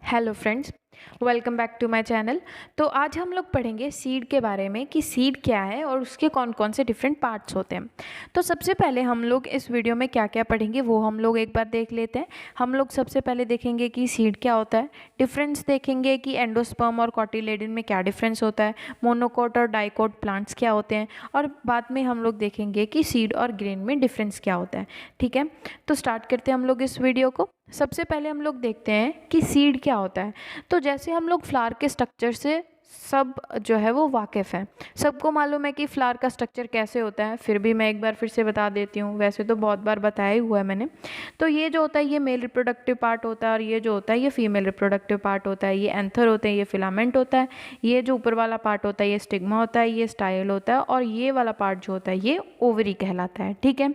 Hello friends, welcome back to my channel. तो आज हम लोग पढ़ेंगे सीड के बारे में कि सीड क्या है और उसके कौन कौन से डिफरेंट पार्ट्स होते हैं। तो सबसे पहले हम लोग इस वीडियो में क्या क्या पढ़ेंगे वो हम लोग एक बार देख लेते हैं। हम लोग सबसे पहले देखेंगे कि सीड क्या होता है, डिफरेंस देखेंगे कि एंडोस्पर्म और कॉटिलेडन में क्या डिफरेंस होता है, मोनोकोट और डाइकोट प्लांट्स क्या होते हैं, और बाद में हम लोग देखेंगे कि सीड और ग्रेन में डिफरेंस क्या होता है। ठीक है, तो स्टार्ट करते हैं हम लोग इस वीडियो को। सबसे पहले हम लोग देखते हैं कि सीड क्या होता है। तो जैसे हम लोग फ्लावर के स्ट्रक्चर से सब जो है वो वाकिफ़ हैं, सबको मालूम है कि फ्लावर का स्ट्रक्चर कैसे होता है, फिर भी मैं एक बार फिर से बता देती हूँ। वैसे तो बहुत बार बताया ही हुआ है मैंने। तो ये जो होता है ये मेल रिप्रोडक्टिव पार्ट होता है, और ये जो होता है ये फीमेल रिप्रोडक्टिव पार्ट होता है। ये एंथर होते हैं, ये फिलामेंट होता है। ये जो ऊपर वाला पार्ट होता है ये स्टिग्मा होता है, ये स्टाइल होता है, और ये वाला पार्ट जो होता है ये ओवरी कहलाता है। ठीक है,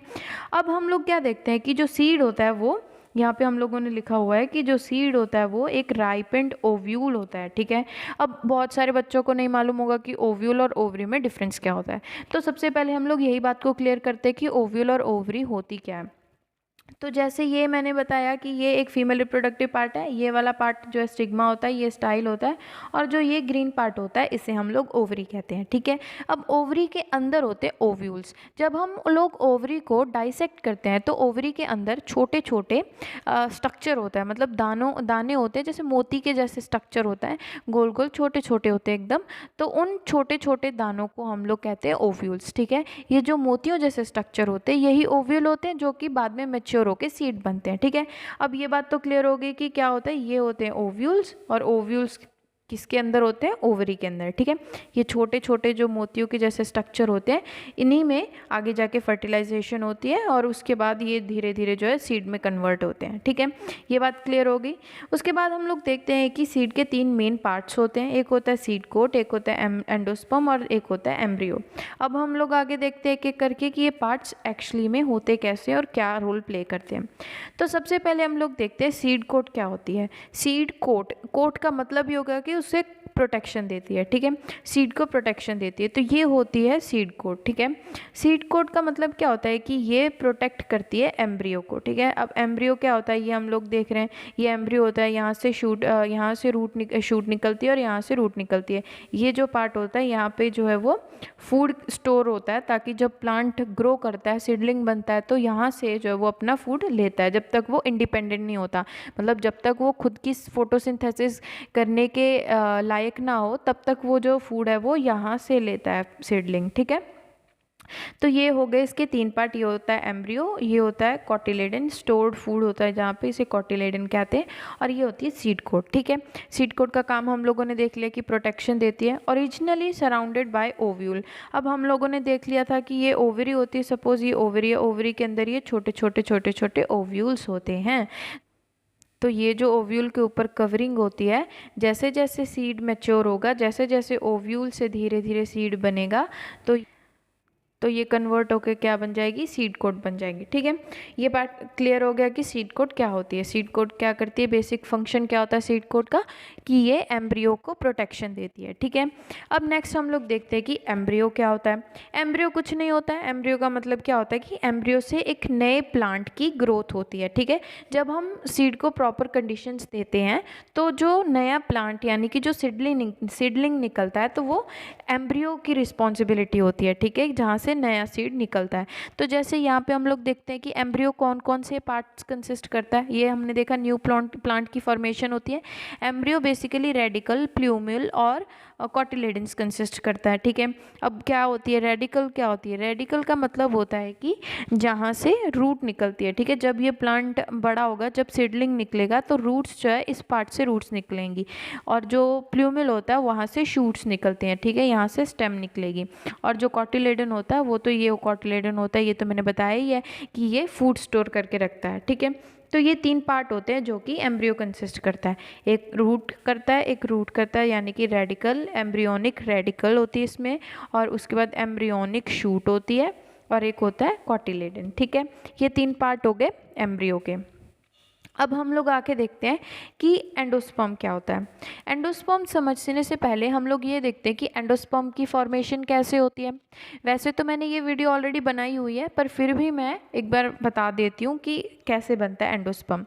अब हम लोग क्या देखते हैं कि जो सीड होता है वो, यहाँ पे हम लोगों ने लिखा हुआ है कि जो सीड होता है वो एक राइपेंड ओव्यूल होता है। ठीक है, अब बहुत सारे बच्चों को नहीं मालूम होगा कि ओव्यूल और ओवरी में डिफरेंस क्या होता है। तो सबसे पहले हम लोग यही बात को क्लियर करते हैं कि ओव्यूल और ओवरी होती क्या है। तो जैसे ये मैंने बताया कि ये एक फीमेल रिप्रोडक्टिव पार्ट है, ये वाला पार्ट जो है स्टिग्मा होता है, ये स्टाइल होता है, और जो ये ग्रीन पार्ट होता है इसे हम लोग ओवरी कहते हैं। ठीक है, अब ओवरी के अंदर होते हैं ओव्यूल्स। जब हम लोग ओवरी को डाइसेक्ट करते हैं तो ओवरी के अंदर छोटे छोटे स्ट्रक्चर होता है, मतलब दाने होते हैं, जैसे मोती के जैसे स्ट्रक्चर होता है, गोल गोल छोटे छोटे होते हैं एकदम। तो उन छोटे छोटे दानों को हम लोग कहते हैं ओव्यूल्स। ठीक है, ये जो मोतियों जैसे स्ट्रक्चर होते हैं यही ओव्यूल होते हैं, जो कि बाद में मैच्योर होकर सीड बनते हैं। ठीक है, अब ये बात तो क्लियर हो गई कि क्या होता है, ये होते हैं ओव्यूल्स, और ओव्यूल्स किसके अंदर होते हैं, ओवरी के अंदर। ठीक है, ये छोटे छोटे जो मोतियों के जैसे स्ट्रक्चर होते हैं, इन्हीं में आगे जाके फर्टिलाइजेशन होती है, और उसके बाद ये धीरे धीरे जो है सीड में कन्वर्ट होते हैं। ठीक है, ये बात क्लियर हो गई। उसके बाद हम लोग देखते हैं कि सीड के 3 मेन पार्ट्स होते हैं, एक होता है सीड कोट, एक होता है एंडोस्पर्म, और एक होता है एम्ब्रियो। अब हम लोग आगे देखते हैं एक एक करके कि ये पार्ट्स एक्चुअली में होते कैसे और क्या रोल प्ले करते हैं। तो सबसे पहले हम लोग देखते हैं सीड कोट क्या होती है। सीड कोट, कोट का मतलब ये होगा कि उसे प्रोटेक्शन देती है। ठीक है, सीड को प्रोटेक्शन देती है, तो ये होती है सीड कोट। ठीक है, सीड कोट का मतलब क्या होता है कि ये प्रोटेक्ट करती है एम्ब्रियो को। ठीक है, अब एम्ब्रियो क्या होता है ये हम लोग देख रहे हैं। ये एम्ब्रियो होता है, यहाँ से यहाँ से शूट निकलती है, और यहाँ से रूट निकलती है। ये जो पार्ट होता है यहाँ पे जो है वो फूड स्टोर होता है, ताकि जब प्लांट ग्रो करता है, सीडलिंग बनता है, तो यहाँ से जो है वो अपना फूड लेता है, जब तक वो इंडिपेंडेंट नहीं होता। मतलब जब तक वो खुद की फोटोसिंथेसिस करने के लायक ना हो, तब तक वो जो फूड है वो यहाँ से लेता है सीडलिंग। ठीक है, तो ये हो गए इसके 3 पार्ट। ये होता है एम्ब्रियो, ये होता है कॉटिलेडन, स्टोर्ड फूड होता है जहाँ पे, इसे कॉटिलेडन कहते हैं, और ये होती है सीड कोट। ठीक है, सीड कोट का काम हम लोगों ने देख लिया कि प्रोटेक्शन देती है, ओरिजिनली सराउंडेड बाय ओव्यूल। अब हम लोगों ने देख लिया था कि ये ओवरी होती है, सपोज ये ओवरी है, ओवरी के अंदर ये छोटे छोटे छोटे छोटे ओव्यूल्स होते हैं। तो ये जो ओव्यूल के ऊपर कवरिंग होती है, जैसे जैसे सीड मैच्योर होगा, जैसे जैसे ओव्यूल से धीरे धीरे सीड बनेगा, तो ये कन्वर्ट होकर क्या बन जाएगी, सीड कोट बन जाएगी। ठीक है, ये बात क्लियर हो गया कि सीड कोट क्या होती है। सीड कोट क्या करती है, बेसिक फंक्शन क्या होता है सीड कोट का, कि ये एम्ब्रियो को प्रोटेक्शन देती है। ठीक है, अब नेक्स्ट हम लोग देखते हैं कि एम्ब्रियो क्या होता है। एम्ब्रियो कुछ नहीं होता है। एम्ब्रियो का मतलब क्या होता है कि एम्ब्रियो से एक नए प्लांट की ग्रोथ होती है। ठीक है, जब हम सीड को प्रॉपर कंडीशंस देते हैं, तो जो नया प्लांट यानी कि जो सीडलिंग निकलता है, तो वो एम्ब्रियो की रिस्पॉन्सिबिलिटी होती है। ठीक है, जहाँ से नया सीड निकलता है। तो जैसे यहाँ पे हम लोग देखते हैं कि एम्ब्रियो कौन कौन से पार्ट्स कंसिस्ट करता है। ये हमने देखा, न्यू प्लांट की फॉर्मेशन होती है। एम्ब्रियो बेसिकली रेडिकल, प्लूम्यूल और कॉटिलेडन्स कंसिस्ट करता है। ठीक है, अब क्या होती है रेडिकल, क्या होती है रेडिकल का मतलब होता है कि जहाँ से रूट निकलती है। ठीक है, जब ये प्लांट बड़ा होगा, जब सीडलिंग निकलेगा, तो रूट्स जो है इस पार्ट से रूट्स निकलेंगी, और जो प्लूम्यूल होता है वहाँ से शूट्स निकलते हैं। ठीक है, यहाँ से स्टेम निकलेगी, और जो कॉटिलेडन होता है वो तो ये कॉटिलेडन होता है, ये तो मैंने बताया ही है कि ये फूड स्टोर करके रखता है। ठीक है, तो ये 3 पार्ट होते हैं जो कि एम्ब्रियो कंसिस्ट करता है। एक रूट करता है, एक रूट करता है यानी कि रेडिकल, एम्ब्रियोनिक रेडिकल होती है इसमें, और उसके बाद एम्ब्रियोनिक शूट होती है, और एक होता है कॉटिलेडन। ठीक है, ये 3 पार्ट हो गए एम्ब्रियो के। अब हम लोग आके देखते हैं कि एंडोस्पर्म क्या होता है। एंडोस्पर्म समझने से पहले हम लोग ये देखते हैं कि एंडोस्पर्म की फॉर्मेशन कैसे होती है। वैसे तो मैंने ये वीडियो ऑलरेडी बनाई हुई है, पर फिर भी मैं एक बार बता देती हूँ कि कैसे बनता है एंडोस्पर्म।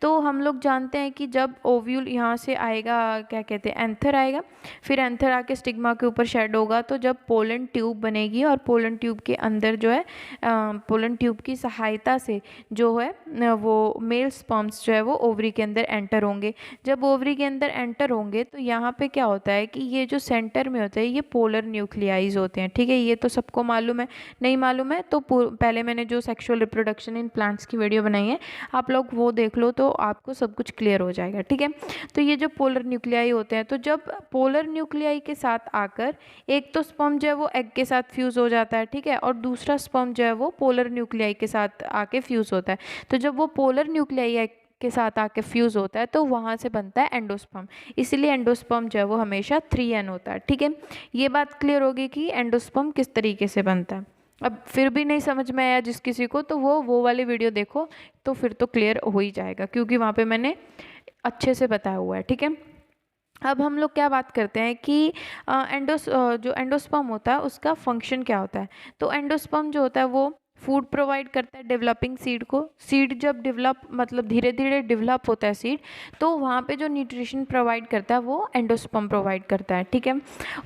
तो हम लोग जानते हैं कि जब ओव्यूल यहाँ से आएगा, क्या कहते हैं, एंथर आएगा, फिर एंथर आके स्टिग्मा के ऊपर शेड होगा, तो जब पोलन ट्यूब बनेगी और पोलन ट्यूब के अंदर जो है पोलन ट्यूब की सहायता से जो है वो मेल स्पर्म्स जो है वो ओवरी के अंदर एंटर होंगे। जब ओवरी के अंदर एंटर होंगे तो यहाँ पे क्या होता है कि ये जो सेंटर में होता है ये पोलर न्यूक्लियाइज होते हैं। ठीक है, ये तो सबको मालूम है। नहीं मालूम है तो पहले मैंने जो सेक्सुअल रिप्रोडक्शन इन प्लांट्स की वीडियो बनाई है, आप लोग वो देख लो तो आपको सब कुछ क्लियर हो जाएगा। ठीक है, तो ये जो पोलर न्यूक्लियाई होते हैं, तो जब पोलर न्यूक्लियाई के साथ आकर एक तो स्पर्म जो है वो एग के साथ फ्यूज़ हो जाता है, ठीक है, और दूसरा स्पर्म जो है वो पोलर न्यूक्लियाई के साथ आके फ्यूज़ होता है। तो जब वो पोलर न्यूक्लियाई एग के साथ आके फ्यूज़ होता है तो वहाँ से बनता है एंडोस्पर्म। इसलिए एंडोस्पर्म जो है वो हमेशा 3N होता है। ठीक है, ये बात क्लियर होगी कि एंडोस्पर्म किस तरीके से बनता है। अब फिर भी नहीं समझ में आया जिस किसी को, तो वो वाली वीडियो देखो, तो फिर तो क्लियर हो ही जाएगा, क्योंकि वहाँ पे मैंने अच्छे से बताया हुआ है। ठीक है, अब हम लोग क्या बात करते हैं कि जो एंडोस्पर्म होता है उसका फंक्शन क्या होता है। तो एंडोस्पर्म जो होता है वो फूड प्रोवाइड करता है डेवलपिंग सीड को। सीड जब डेवलप मतलब धीरे धीरे डेवलप होता है सीड, तो वहाँ पे जो न्यूट्रिशन प्रोवाइड करता है वो एंडोस्पर्म प्रोवाइड करता है। ठीक है,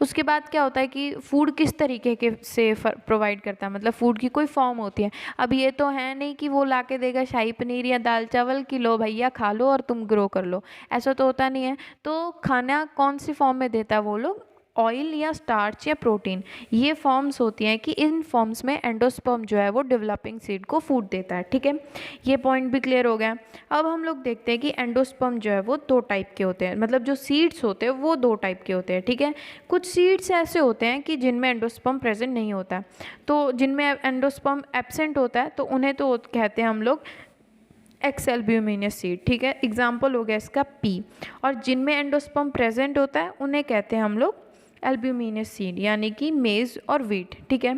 उसके बाद क्या होता है कि फूड किस तरीके के से प्रोवाइड करता है, मतलब फूड की कोई फॉर्म होती है। अब ये तो है नहीं कि वो ला के देगा शाही पनीर या दाल चावल कि लो भैया खा लो और तुम ग्रो कर लो, ऐसा तो होता नहीं है। तो खाना कौन सी फॉर्म में देता है वो लोग, ऑयल या स्टार्च या प्रोटीन, ये फॉर्म्स होती हैं कि इन फॉर्म्स में एंडोस्पर्म जो है वो डेवलपिंग सीड को फूड देता है। ठीक है, ये पॉइंट भी क्लियर हो गया। अब हम लोग देखते हैं कि एंडोस्पर्म जो है वो 2 टाइप के होते हैं, मतलब जो सीड्स होते हैं वो 2 टाइप के होते हैं। ठीक है, कुछ सीड्स ऐसे होते हैं कि जिनमें एंडोस्पर्म प्रेजेंट नहीं होता है, तो जिनमें एंडोस्पर्म एब्सेंट होता है तो उन्हें तो कहते हैं हम लोग एक्स एल्ब्यूमिनस सीड। ठीक है, एग्जाम्पल हो गया इसका पी। और जिनमें एंडोस्पर्म प्रेजेंट होता है उन्हें कहते हैं हम लोग एल्ब्यूमिनस सीड, यानी कि मेज और वीट। ठीक है,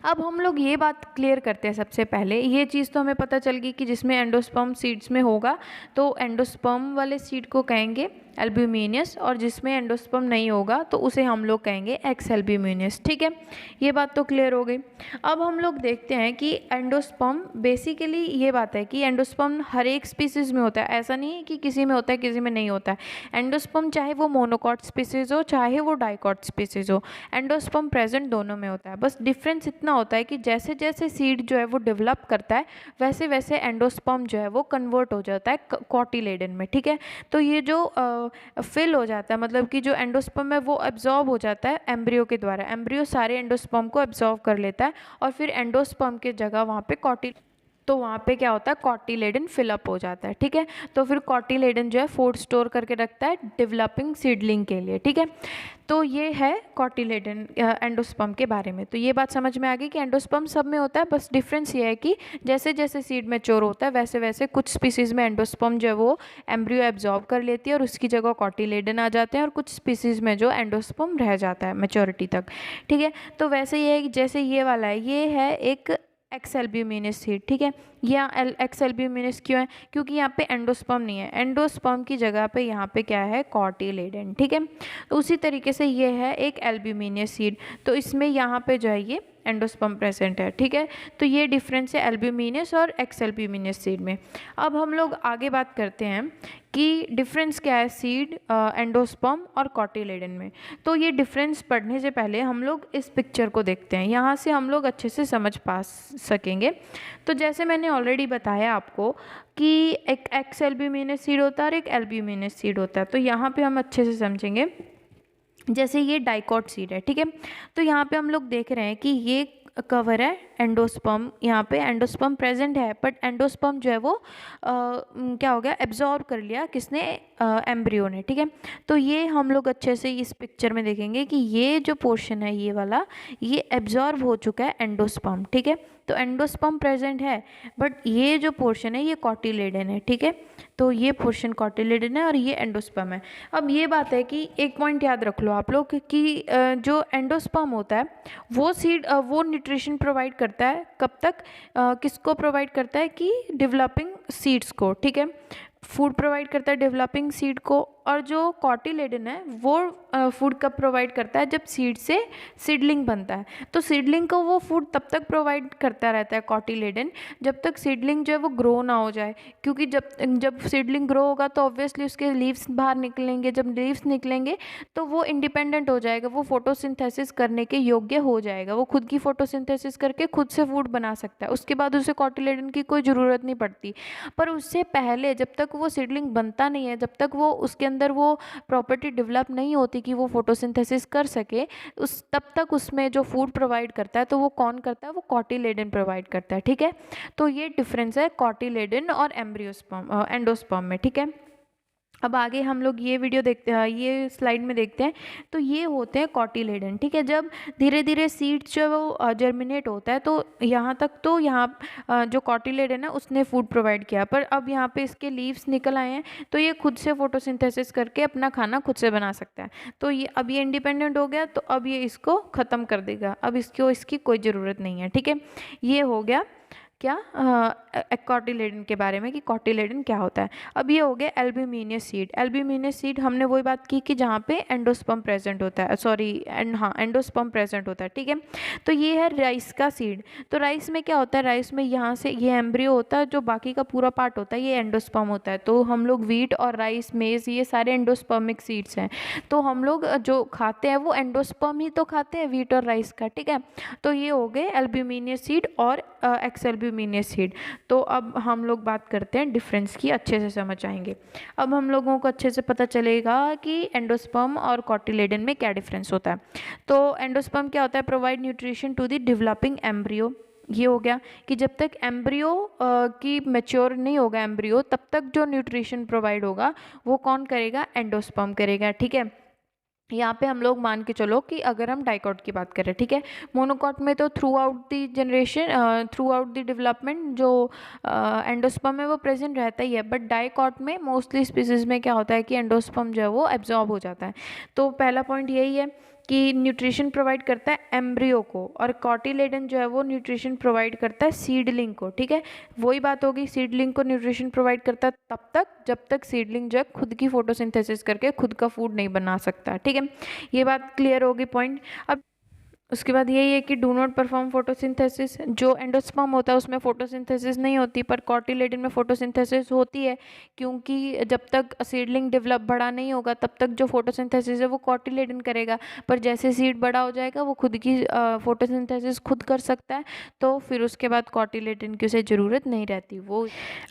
अब हम लोग ये बात क्लियर करते हैं। सबसे पहले ये चीज़ तो हमें पता चल गई कि जिसमें एंडोस्पर्म सीड्स में होगा तो एंडोस्पर्म वाले सीड को कहेंगे एल्ब्यूमिनस, और जिसमें एंडोस्पर्म नहीं होगा तो उसे हम लोग कहेंगे एक्स एल्ब्यूमिनस। ठीक है, ये बात तो क्लियर हो गई। अब हम लोग देखते हैं कि एंडोस्पर्म बेसिकली ये बात है कि एंडोस्पर्म हर एक स्पीसीज़ में होता है, ऐसा नहीं है कि किसी में होता है किसी में नहीं होता है। एंडोस्पर्म चाहे वो मोनोकॉट स्पीसीज़ हो चाहे वो डाइकॉट स्पीसीज़ हो, एंडोस्पर्म प्रेजेंट दोनों में होता है। बस डिफरेंस इतना होता है कि जैसे जैसे सीड जो है वो डेवलप करता है वैसे वैसे एंडोस्पर्म जो है वो कन्वर्ट हो जाता है कॉटिलेडन में। ठीक है, तो ये जो फिल हो जाता है, मतलब कि जो एंडोस्पर्म है वो एब्जॉर्ब हो जाता है एम्ब्रियो के द्वारा। एम्ब्रियो सारे एंडोस्पर्म को एब्जॉर्ब कर लेता है और फिर एंडोस्पर्म के जगह वहाँ पे तो वहाँ पे क्या होता है, कॉटिलेडन फिलअप हो जाता है। ठीक है, तो फिर कॉटिलेडन जो है फूड स्टोर करके रखता है डेवलपिंग सीडलिंग के लिए। ठीक है, तो ये है कॉटिलेडन एंडोस्पर्म के बारे में। तो ये बात समझ में आ गई कि एंडोस्पर्म सब में होता है, बस डिफरेंस ये है कि जैसे जैसे सीड मैच्योर होता है वैसे वैसे कुछ स्पीसीज़ में एंडोस्पर्म जो है वो एम्ब्रियो एब्जॉर्ब कर लेती है और उसकी जगह कॉटिलेडन आ जाते हैं, और कुछ स्पीसीज़ में जो एंडोस्पर्म रह जाता है मैच्योरिटी तक। ठीक है, तो वैसे ये है कि जैसे ये वाला है, ये है एक एक्स एल्ब्यूमिनस सीड। ठीक है, यहाँ एक्स एल्ब्यूमिनस क्यों है, क्योंकि यहाँ पे एंडोस्पर्म नहीं है, एंडोस्पर्म की जगह पे यहाँ पे क्या है, कॉटिलेडन। ठीक है, तो उसी तरीके से ये है एक एल्ब्यूमिनस सीड, तो इसमें यहाँ पे जो है ये एंडोस्पर्म प्रेजेंट है। ठीक है, तो ये डिफरेंस है एल्ब्यूमिनस और एक्स एल्ब्यूमिनस सीड में। अब हम लोग आगे बात करते हैं कि डिफरेंस क्या है सीड, एंडोस्पर्म और कॉटिलेडन में। तो ये डिफरेंस पढ़ने से पहले हम लोग इस पिक्चर को देखते हैं, यहाँ से हम लोग अच्छे से समझ पा सकेंगे। तो जैसे मैंने ऑलरेडी बताया आपको कि एक एक्स एल्ब्यूमिनस सीड होता है और एक एल्ब्यूमिनस सीड होता है, तो यहाँ पे हम अच्छे से समझेंगे। जैसे ये डाइकॉट सीड है, ठीक है, तो यहाँ पे हम लोग देख रहे हैं कि ये कवर है एंडोस्पर्म, यहाँ पे एंडोस्पर्म प्रेजेंट है, बट एंडोस्पर्म जो है वो क्या हो गया, एब्जॉर्ब कर लिया किसने, एम्ब्रियो ने। ठीक है, तो ये हम लोग अच्छे से इस पिक्चर में देखेंगे कि ये जो पोर्शन है ये वाला, ये एब्जॉर्ब हो चुका है एंडोस्पर्म। ठीक है, तो एंडोस्पर्म प्रेजेंट है, बट ये जो पोर्शन है ये कॉटिलेडन है, ठीक है। तो ये पोर्शन कॉटिलेडन है और ये एंडोस्पर्म है। अब ये बात है कि एक पॉइंट याद रख लो आप लोग कि जो एंडोस्पर्म होता है वो न्यूट्रिशन प्रोवाइड करता है कब तक, किसको प्रोवाइड करता है कि डेवलपिंग सीड्स को, ठीक है, फूड प्रोवाइड करता है डेवलपिंग सीड को। और जो कॉटिलेडन है वो फूड कब प्रोवाइड करता है, जब सीड से सीडलिंग बनता है। तो सीडलिंग को वो फूड तब तक प्रोवाइड करता रहता है कॉटिलेडन जब तक सीडलिंग जो है वो ग्रो ना हो जाए, क्योंकि जब सीडलिंग ग्रो होगा तो ऑब्वियसली उसके लीव्स बाहर निकलेंगे, जब लीव्स निकलेंगे तो वो इंडिपेंडेंट हो जाएगा, वो फोटोसिंथेसिस करने के योग्य हो जाएगा, वो खुद की फोटोसिंथेसिस करके खुद से फूड बना सकता है, उसके बाद उसे कॉटिलेडन की कोई ज़रूरत नहीं पड़ती। पर उससे पहले जब तक वो सीडलिंग बनता नहीं है, जब तक वो उसके अंदर वो प्रॉपर्टी डेवलप नहीं होती कि वो फोटोसिंथेसिस कर सके, तब तक उसमें जो फूड प्रोवाइड करता है तो वो कौन करता है, वो कॉटिलेडन प्रोवाइड करता है, ठीक है। तो ये डिफरेंस है कॉटिलेडन और एंडोस्पर्म में, ठीक है। अब आगे हम लोग ये वीडियो देखते हैं, ये स्लाइड में देखते हैं। तो ये होते हैं कॉटिलेडन, ठीक है। जब धीरे धीरे सीड्स जो वो जर्मिनेट होता है तो यहाँ तक तो यहाँ जो कॉटिलेडन है उसने फूड प्रोवाइड किया, पर अब यहाँ पे इसके लीव्स निकल आए हैं तो ये खुद से फोटोसिंथेसिस करके अपना खाना खुद से बना सकता है। तो ये अब ये इंडिपेंडेंट हो गया, तो अब ये इसको ख़त्म कर देगा, अब इसकी कोई ज़रूरत नहीं है, ठीक है। ये हो गया क्या कॉटिलेडन के बारे में कि कॉटिलेडन क्या होता है। अब ये हो गया एल्ब्यूमिनियस सीड। एल्ब्यूमिनियस सीड हमने वही बात की कि जहाँ पे एंडोस्पर्म प्रेजेंट होता है, एंडोस्पर्म प्रेजेंट होता है, ठीक है। तो ये है राइस का सीड। तो राइस में क्या होता है, राइस में यहाँ से ये एम्ब्रियो होता है, जो बाकी का पूरा पार्ट होता है ये एंडोस्पर्म होता है। तो हम लोग व्हीट और राइस, मेज, ये सारे एंडोस्पर्मिक सीड्स हैं। तो हम लोग जो खाते हैं वो एंडोस्पर्म ही तो खाते हैं, व्हीट और राइस का, ठीक है। तो ये हो गए एल्ब्यूमिनियस सीड और एक्सएल्ब्यूमिनियस सीड। तो अब हम लोग बात करते हैं डिफरेंस की, अच्छे से समझ आएंगे। अब हम लोगों को अच्छे से पता चलेगा कि एंडोस्पर्म और कॉटिलेडन में क्या डिफरेंस होता है। तो एंडोस्पर्म क्या होता है, provide nutrition to the developing embryo. ये हो गया कि जब तक एम्ब्रियो की मैच्योर नहीं होगा एम्ब्रियो, तब तक जो न्यूट्रिशन प्रोवाइड होगा वो कौन करेगा, एंडोस्पर्म करेगा, ठीक है। यहाँ पे हम लोग मान के चलो कि अगर हम डाइकॉट की बात करें, ठीक है, मोनोकॉट में तो through out the generation, through out the development जो एंडोस्पर्म है वो प्रेजेंट रहता ही है, बट डाइकॉट में मोस्टली स्पीसीज में क्या होता है कि एंडोस्पर्म जो है वो एब्जॉर्ब हो जाता है। तो पहला पॉइंट यही है कि न्यूट्रिशन प्रोवाइड करता है एम्ब्रियो को, और कॉटिलेडन जो है वो न्यूट्रिशन प्रोवाइड करता है सीडलिंग को, ठीक है। वही बात होगी, सीडलिंग को न्यूट्रिशन प्रोवाइड करता है तब तक जब तक सीडलिंग जो है खुद की फोटोसिंथेसिस करके खुद का फूड नहीं बना सकता, ठीक है। ये बात क्लियर होगी पॉइंट। अब उसके बाद यही है कि डू नॉट परफॉर्म फोटोसिंथेसिस। जो एंडोस्पर्म होता है उसमें फोटोसिंथेसिस नहीं होती, पर कॉटिलेडन में फोटोसिंथेसिस होती है, क्योंकि जब तक सीडलिंग डेवलप बड़ा नहीं होगा तब तक जो फोटोसिंथेसिस है वो कॉटिलेडन करेगा, पर जैसे सीड बड़ा हो जाएगा वो खुद की फोटोसिंथेसिस खुद कर सकता है, तो फिर उसके बाद कॉटिलेडन की उसे ज़रूरत नहीं रहती वो।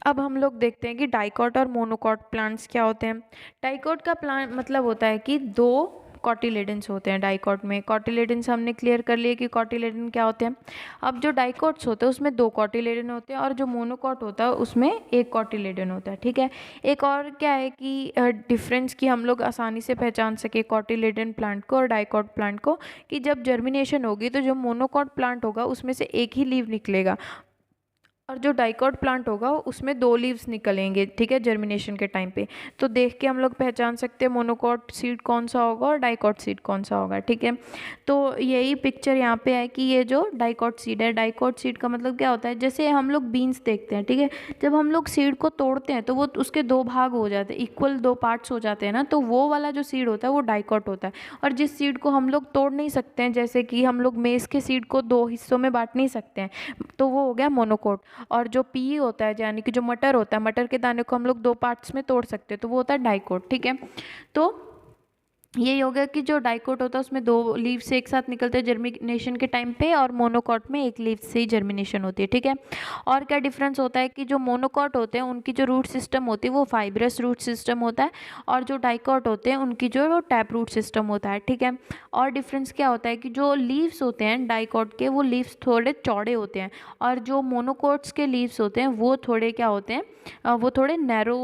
अब हम लोग देखते हैं कि डाइकॉट और मोनोकॉट प्लांट्स क्या होते हैं। डाइकॉट का प्लांट मतलब होता है कि दो कॉटिलेडन्स होते हैं डाइकॉट में। कॉटिलेडन्स हमने क्लियर कर लिए कि कॉटिलेडन क्या होते हैं। अब जो डाइकॉट्स होते हैं उसमें दो कॉटिलेडन होते हैं, और जो मोनोकॉट होता है उसमें एक कॉटिलेडन होता है, ठीक है। एक और क्या है कि डिफरेंस की हम लोग आसानी से पहचान सके कॉटिलेडन प्लांट को और डाइकॉट प्लांट को, कि जब जर्मिनेशन होगी तो जो मोनोकॉट प्लांट होगा उसमें से एक ही लीव निकलेगा, और जो डाइकॉट प्लांट होगा उसमें दो लीव्स निकलेंगे, ठीक है, जर्मिनेशन के टाइम पे। तो देख के हम लोग पहचान सकते हैं मोनोकॉट सीड कौन सा होगा और डाइकॉट सीड कौन सा होगा, ठीक है। तो यही पिक्चर यहाँ पे है कि ये जो डाइकॉट सीड है, डाइकॉट सीड का मतलब क्या होता है, जैसे हम लोग बीन्स देखते हैं, ठीक है, जब हम लोग सीड को तोड़ते हैं तो वो उसके दो भाग हो जाते हैं, इक्वल दो पार्ट्स हो जाते हैं ना, तो वो वाला जो सीड होता है वो डाइकॉट होता है। और जिस सीड को हम लोग तोड़ नहीं सकते हैं, जैसे कि हम लोग मेज़ के सीड को दो हिस्सों में बांट नहीं सकते हैं, तो वो हो गया मोनोकॉट। और जो पी होता है, यानी कि जो मटर होता है, मटर के दाने को हम लोग दो पार्ट्स में तोड़ सकते हैं, तो वो होता है डाइकॉट, ठीक है। तो यही हो गया कि जो डाइकॉट होता है उसमें दो लीव से एक साथ निकलते हैं जर्मिनेशन के टाइम पे, और मोनोकॉट में एक लीव से ही जर्मिनेशन होती है, ठीक है। और क्या डिफरेंस होता है कि जो मोनोकॉट होते हैं उनकी जो रूट सिस्टम होती है वो फाइब्रस रूट सिस्टम होता है, और जो डाइकॉट होते हैं उनकी जो है वो टैप रूट सिस्टम होता है, ठीक है। और डिफरेंस क्या होता है कि जो लीव्स होते हैं डाइकॉट के वो लीव्स थोड़े चौड़े होते हैं, और जो मोनोकॉट्स के लीव्स होते हैं वो थोड़े क्या होते हैं, वो थोड़े नैरो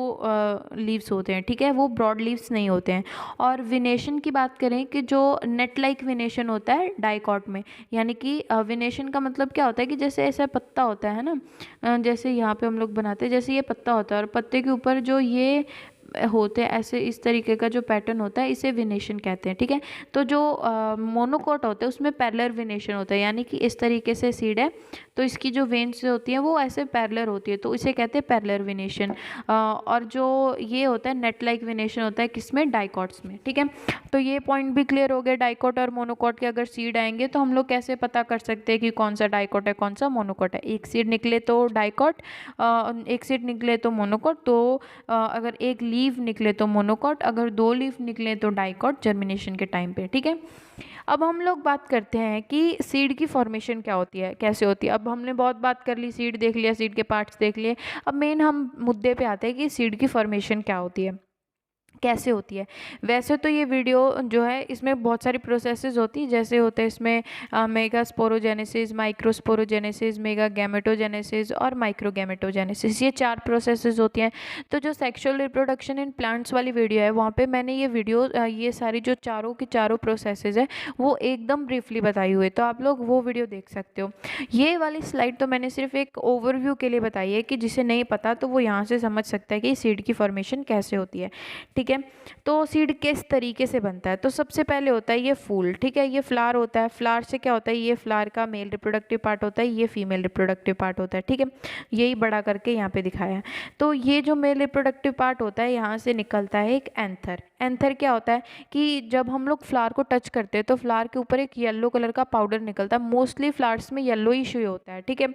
लीव्स होते हैं, ठीक है, वो ब्रॉड लीव्स नहीं होते हैं। और विनेशन वेनेशन की बात करें कि जो नेट लाइक वेनेशन होता है डाइकॉट में, यानी कि वेनेशन का मतलब क्या होता है कि जैसे ऐसा पत्ता होता है ना, जैसे यहाँ पे हम लोग बनाते हैं, जैसे ये पत्ता होता है और पत्ते के ऊपर जो ये होते हैं ऐसे इस तरीके का जो पैटर्न होता है, इसे वेनेशन कहते हैं। ठीक है, तो जो मोनोकोट होता है उसमें पैरेलल वेनेशन होता है, यानी कि इस तरीके से सीड है तो इसकी जो वेन्स होती हैं वो ऐसे पैरेलल होती है, तो इसे कहते हैं पैरेलल वेनेशन। और जो ये होता है नेट लाइक वेनेशन होता है किसमें, डाइकॉट्स में। ठीक है, तो ये पॉइंट भी क्लियर हो गया। डाइकॉट और मोनोकोट के अगर सीड आएंगे तो हम लोग कैसे पता कर सकते हैं कि कौन सा डाइकॉट है कौन सा मोनोकोट है। एक सीड निकले तो डाइकॉट, एक सीड निकले तो मोनोकोट, तो अगर एक लीफ निकले तो मोनोकोट, अगर 2 लीफ निकले तो डाइकॉट जर्मिनेशन के टाइम पे। ठीक है, अब हम लोग बात करते हैं कि सीड की फॉर्मेशन क्या होती है, कैसे होती है। अब हमने बहुत बात कर ली, सीड देख लिया, सीड के पार्ट्स देख लिए, अब मेन हम मुद्दे पे आते हैं कि सीड की फॉर्मेशन क्या होती है, कैसे होती है। वैसे तो ये वीडियो जो है इसमें बहुत सारी प्रोसेसेस होती है, जैसे होते हैं इसमें mega sporogenesis, microsporogenesis, mega gametogenesis और माइक्रोगैमेटोजेनेसिस, ये 4 प्रोसेसेस होती हैं। तो जो सेक्सुअल रिप्रोडक्शन इन प्लांट्स वाली वीडियो है वहाँ पे मैंने ये वीडियो ये सारी जो चारों की चारों प्रोसेसेस है वो एकदम ब्रीफली बताई हुई है, तो आप लोग वो वीडियो देख सकते हो। ये वाली स्लाइड तो मैंने सिर्फ एक ओवरव्यू के लिए बताई है कि जिसे नहीं पता तो वो यहाँ से समझ सकता है कि सीड की फॉर्मेशन कैसे होती है। ठीक है, तो सीड किस तरीके से बनता है, तो सबसे पहले होता है ये फूल। ठीक है, ये फ्लावर होता है, फ्लावर से क्या होता है, ये फ्लावर का मेल रिप्रोडक्टिव पार्ट होता है, ये फीमेल रिप्रोडक्टिव पार्ट होता है। ठीक है, यही बड़ा करके यहाँ पे दिखाया है। तो ये जो मेल रिप्रोडक्टिव पार्ट होता है यहाँ से निकलता है एक एंथर। एंथर क्या होता है कि जब हम लोग फ्लावर को टच करते हैं तो फ्लावर के ऊपर एक येलो कलर का पाउडर निकलता है, मोस्टली फ्लावर्स में येलो इशू होता है। ठीक है,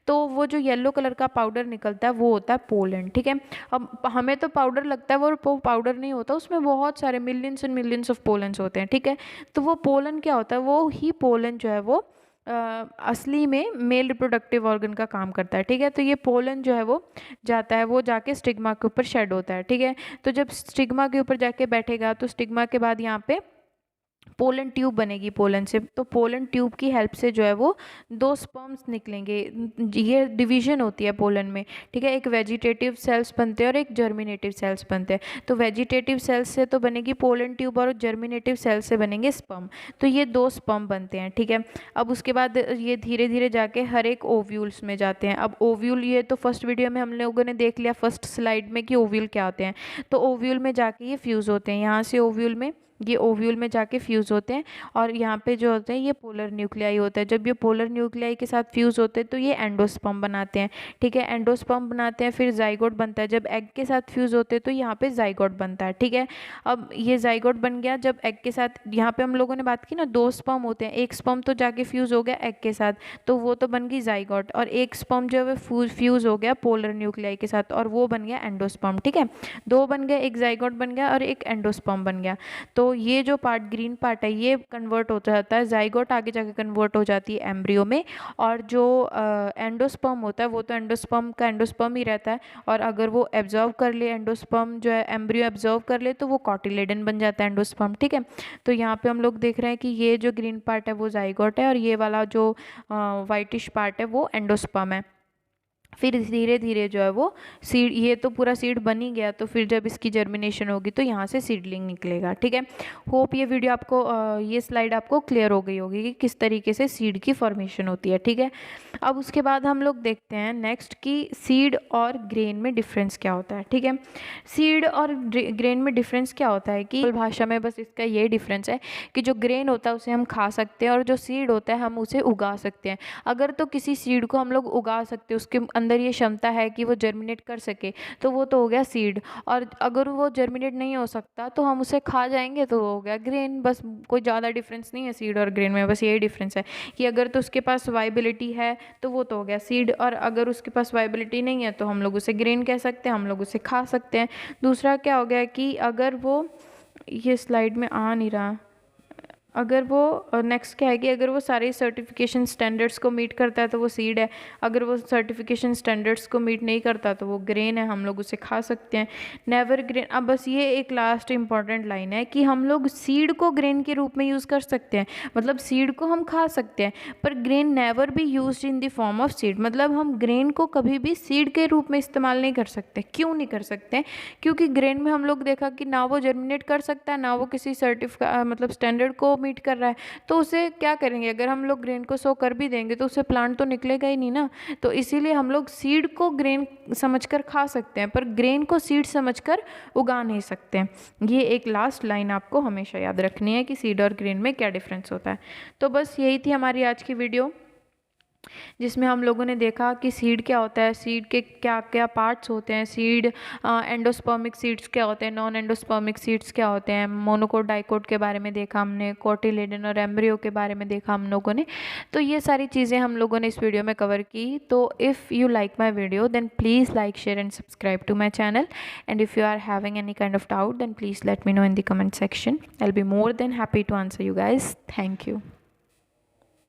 तो वो जो येलो कलर का पाउडर निकलता है वो होता है पोलन। ठीक है, अब हमें तो पाउडर लगता है, वो पाउडर नहीं होता, उसमें बहुत सारे millions and millions of pollens होते हैं। ठीक है, तो वो पोलन क्या होता है, वो ही पोलन जो है वो असली में मेल रिप्रोडक्टिव ऑर्गन का काम करता है। ठीक है, तो ये पोलन जो है वो जाता है, वो जाके स्टिग्मा के ऊपर शेड होता है। ठीक है, तो जब स्टिग्मा के ऊपर जाके बैठेगा तो स्टिग्मा के बाद यहाँ पे पोलन ट्यूब बनेगी पोलन से, तो पोलन ट्यूब की हेल्प से जो है वो 2 स्पर्म्स निकलेंगे। ये डिवीजन होती है पोलन में। ठीक है, एक वेजिटेटिव सेल्स बनते हैं और एक जर्मिनेटिव सेल्स बनते हैं। तो वेजिटेटिव सेल्स से तो बनेगी पोलन ट्यूब और जर्मिनेटिव सेल्स से बनेंगे स्पर्म, तो ये 2 स्पर्म बनते हैं। ठीक है, अब उसके बाद ये धीरे धीरे जाके हर एक ओव्यूल्स में जाते हैं। अब ओव्यूल ये तो फर्स्ट वीडियो में हम लोगों ने देख लिया फर्स्ट स्लाइड में कि ओव्यूल क्या होते हैं, तो ओव्यूल में जाके ये फ्यूज़ होते हैं, यहाँ से ओव्यूल में ये ओव्यूल में जाके फ्यूज़ होते हैं और यहाँ पे जो होते हैं ये पोलर न्यूक्लियाई होता है। जब ये पोलर न्यूक्लियाई के साथ फ्यूज़ होते हैं तो ये एंडोस्पर्म बनाते हैं। ठीक है, एंडोस्पर्म बनाते हैं, फिर जाइगोट बनता है। जब एग के साथ फ्यूज़ होते हैं तो यहाँ पे जाइगोट बनता है। ठीक है, अब ये जाइगोट बन गया जब एग के साथ, यहाँ पे हम लोगों ने बात की ना 2 स्पर्म होते हैं, एक स्पर्म तो जाके फ्यूज़ हो गया एग के साथ तो वो तो बन गई जाइगोट, और एक स्पर्म जो है फ्यूज़ हो गया पोलर न्यूक्लियाई के साथ और वो बन गया एंडोस्पर्म। ठीक है, 2 बन गए, एक जाइगोट बन गया और एक एंडोस्पर्म बन गया। तो ये जो पार्ट ग्रीन पार्ट है ये कन्वर्ट होता जाता है, जाइगोट आगे जाके कन्वर्ट हो जाती है एम्ब्रियो में, और जो एंडोस्पर्म होता है वो तो एंडोस्पर्म का एंडोस्पर्म ही रहता है, और अगर वो एब्जॉर्व कर ले, एंडोस्पर्म जो है एम्ब्रियो एब्जॉर्व कर ले तो वो कॉटिलेडन बन जाता है एंडोस्पर्म। ठीक है, तो यहाँ पे हम लोग देख रहे हैं कि ये जो ग्रीन पार्ट है वो जाइगोट है और ये वाला जो वाइटिश पार्ट है वो एंडोस्पर्म है। फिर धीरे धीरे जो है वो सीड, ये तो पूरा सीड बन ही गया, तो फिर जब इसकी जर्मिनेशन होगी तो यहाँ से सीडलिंग निकलेगा। ठीक है, होप ये वीडियो आपको ये स्लाइड आपको क्लियर हो गई होगी कि किस तरीके से सीड की फॉर्मेशन होती है। ठीक है, अब उसके बाद हम लोग देखते हैं नेक्स्ट कि सीड और ग्रेन में डिफरेंस क्या होता है। ठीक है, सीड और ग्रेन में डिफरेंस क्या होता है कि भाषा में बस इसका ये डिफरेंस है कि जो ग्रेन होता है उसे हम खा सकते हैं और जो सीड होता है हम उसे उगा सकते हैं। अगर तो किसी सीड को हम लोग उगा सकते हैं, उसके अंदर ये क्षमता है कि वो जर्मिनेट कर सके, तो वो तो हो गया सीड, और अगर वो जर्मिनेट नहीं हो सकता तो हम उसे खा जाएंगे तो वो हो गया ग्रेन। बस कोई ज़्यादा डिफरेंस नहीं है सीड और ग्रेन में, बस यही डिफरेंस है कि अगर तो उसके पास वाइबिलिटी है तो वो तो हो गया सीड, और अगर उसके पास वाइबिलिटी नहीं है तो हम लोग उसे ग्रेन कह सकते हैं, हम लोग उसे खा सकते हैं। दूसरा क्या हो गया कि अगर वो, ये स्लाइड में आ नहीं रहा, अगर वो नेक्स्ट क्या है कि अगर वो सारे सर्टिफिकेशन स्टैंडर्ड्स को मीट करता है तो वो सीड है, अगर वो सर्टिफिकेशन स्टैंडर्ड्स को मीट नहीं करता तो वो ग्रेन है, हम लोग उसे खा सकते हैं। Never grain. अब बस ये एक लास्ट इंपॉर्टेंट लाइन है कि हम लोग सीड को ग्रेन के रूप में यूज़ कर सकते हैं, मतलब सीड को हम खा सकते हैं, पर grain never be used in the form of seed, मतलब हम ग्रेन को कभी भी सीड के रूप में इस्तेमाल नहीं कर सकते। क्यों नहीं कर सकते? क्योंकि ग्रेन में हम लोग देखा कि ना वो जर्मिनेट कर सकता है, ना वो किसी मतलब स्टैंडर्ड को मीट कर रहा है, तो उसे क्या करेंगे? अगर हम लोग ग्रेन को सो कर भी देंगे तो उससे प्लांट तो निकलेगा ही नहीं ना। तो इसीलिए हम लोग सीड को ग्रेन समझकर खा सकते हैं, पर ग्रेन को सीड समझकर उगा नहीं सकते। ये एक लास्ट लाइन आपको हमेशा याद रखनी है कि सीड और ग्रेन में क्या डिफरेंस होता है। तो बस यही थी हमारी आज की वीडियो, जिसमें हम लोगों ने देखा कि सीड क्या होता है, सीड के क्या क्या पार्ट्स होते हैं, सीड एंडोस्पर्मिक सीड्स क्या होते हैं, नॉन एंडोस्पर्मिक सीड्स क्या होते हैं, मोनोकोट डाइकोट के बारे में देखा हमने, कोटिलेडन और एम्ब्रियो के बारे में देखा हम लोगों ने। तो ये सारी चीज़ें हम लोगों ने इस वीडियो में कवर की। तो if you like my video then please like, share and subscribe to my channel, and if you are having any kind of doubt then please let me know in the comment section. I will be more than happy to answer you guys. Thank you.